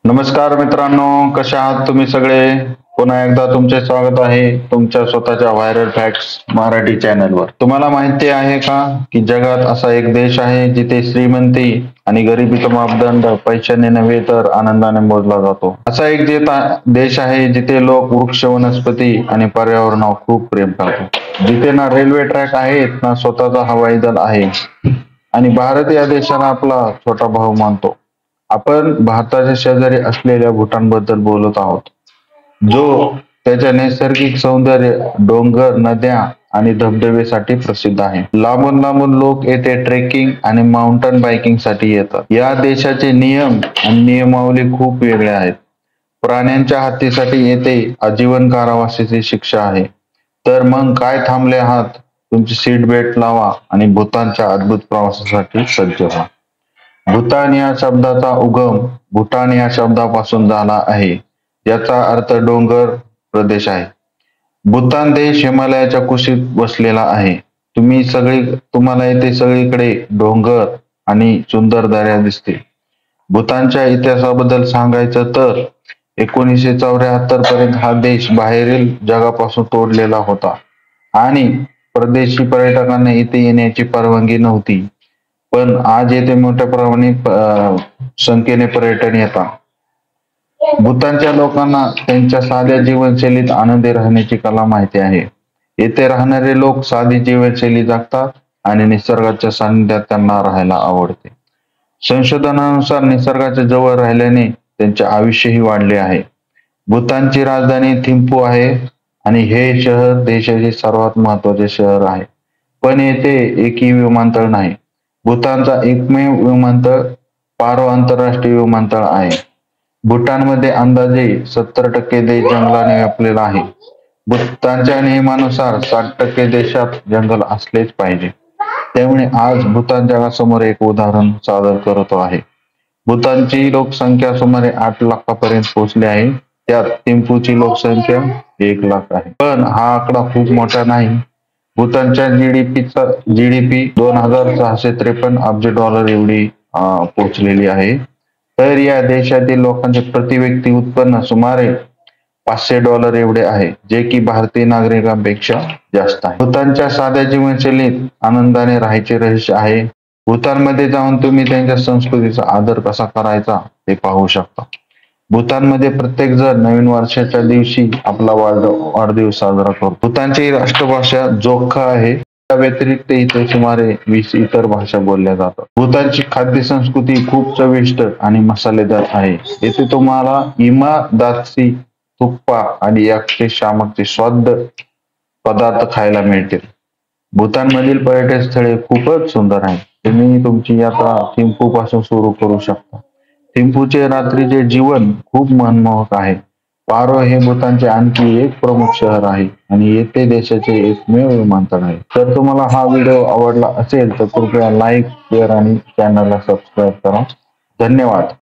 नमस्कार मित्रांनो, कशा आहात तुम्ही सगळे? पुन्हा एकदा तुमचे स्वागत आहे तुमच्या स्वतःच्या व्हायरल फॅक्ट्स मराठी चॅनलवर. तुम्हाला माहिती आहे का की जगात असा एक देश आहे जिथे श्रीमंती आणि गरिबीचा मापदंड पैशाने नव्हे तर आनंदाने मोजला जातो. असा एक देश आहे जिथे लोक वृक्ष, वनस्पती आणि पर्यावरणावर खूप प्रेम करतात. जिथे ना रेल्वे ट्रॅक आहेत ना स्वतःचा हवाई दल आहे आणि भारत या देशाला आपला छोटा भाऊ मानतो. आपण भारताच्या शेजारी असलेल्या भूटानबद्दल बोलत आहोत, जो त्याच्या नैसर्गिक सौंदर्य, डोंगर, नद्या आणि धबधबेसाठी प्रसिद्ध आहे. लांबून लांबून लोक येथे ट्रेकिंग आणि माउंटन बायकिंग साठी येतात. या देशाचे नियम आणि नियमावली खूप वेगळे आहेत. प्राण्यांच्या हत्तीसाठी येथे आजीवन कारावासाची शिक्षा आहे. तर मग काय थांबले आहात? तुमची सीट बेल्ट लावा आणि भूतानच्या अद्भुत प्रवासासाठी सज्ज व्हा. भूतान या शब्दाचा उगम भूटान या शब्दापासून झाला आहे, याचा अर्थ डोंगर प्रदेश आहे. भूतान देश हिमालयाच्या कुशीत वसलेला आहे. तुम्हाला येथे सगळीकडे डोंगर आणि सुंदर दऱ्या दिसतील. भूतानच्या इतिहासाबद्दल सांगायचं तर 1974 पर्यंत हा देश बाहेरील जगापासून तोडलेला होता आणि परदेशी पर्यटकांना इथे येण्याची परवानगी नव्हती. पण आज येथे मोठ्या संख्येने पर्यटन येतात. भूतानच्या लोकांना त्यांच्या साध्या जीवनशैलीत आनंदी राहण्याची कला माहिती आहे. येथे राहणारे लोक साधी जीवनशैली जगतात आणि निसर्गाच्या सानिध्यात त्यांना राहायला आवडते. संशोधनानुसार निसर्गाच्या जवळ राहिल्याने त्यांचे आयुष्यही वाढले आहे. भूतानची राजधानी थिम्पू आहे आणि हे शहर देशाचे सर्वात महत्वाचे शहर आहे. पण येथे एकही विमानतळ नाही. भूतानचा एकमेव विमानतळ पारो आंतरराष्ट्रीय विमानतळ आहे. भूटानमध्ये अंदाजे 70% देश जंगलाने व्यापलेला आहे. भूतानच्या नियमानुसार 60% देशात जंगल असलेच पाहिजे. त्यामुळे आज भूतान जगासमोर एक उदाहरण सादर करतो आहे. भूतानची लोकसंख्या सुमारे 8 लाखापर्यंत पोहोचली आहे. त्यात थिम्पूची लोकसंख्या 1 लाख आहे. पण हा आकडा खूप मोठा नाही. भूतानच्या जीडीपी 2653 अब्ज डॉलर एवढी पोहोचलेली आहे. तर या देशातील लोकांचे प्रति व्यक्ती उत्पन्न सुमारे $500 एवढे आहे, जे की भारतीय नागरिकांपेक्षा जास्त आहे. भूतानच्या साध्या जीवनशैलीत आनंदाने राहायचे रहस्य आहे. भूतानमध्ये जाऊन तुम्ही त्यांच्या संस्कृतीचा आदर कसा करायचा ते पाहू शकता. भूतानमध्ये प्रत्येक जण नवीन वर्षाच्या दिवशी आपला वाढदिवस साजरा करतो. भूतानची राष्ट्रभाषा जोग्खा आहे. त्या व्यतिरिक्त इथे सुमारे 20 इतर भाषा बोलल्या जातात. भूतानची खाद्य संस्कृती खूप चविष्ट आणि मसालेदार आहे. येथे तुम्हाला इमा, दात्सी, तुप्पा आणि याकचे शामकचे स्वाद पदार्थ खायला मिळतील. भूतानमधील पर्यटन स्थळे खूपच सुंदर आहेत. तुम्ही तुमची यात्रा थिम्पू पासून सुरू करू शकता. थिम्पूचे रात्रीचे जीवन खूप मनमोहक आहे. पारो हे भूतानचे आणखी एक प्रमुख शहर आहे आणि येथे देशाचे एकमेव विमानतळ आहे. जर तुम्हाला हा व्हिडिओ आवडला असेल तर कृपया लाईक, शेअर आणि चॅनलला सबस्क्राईब करा. धन्यवाद.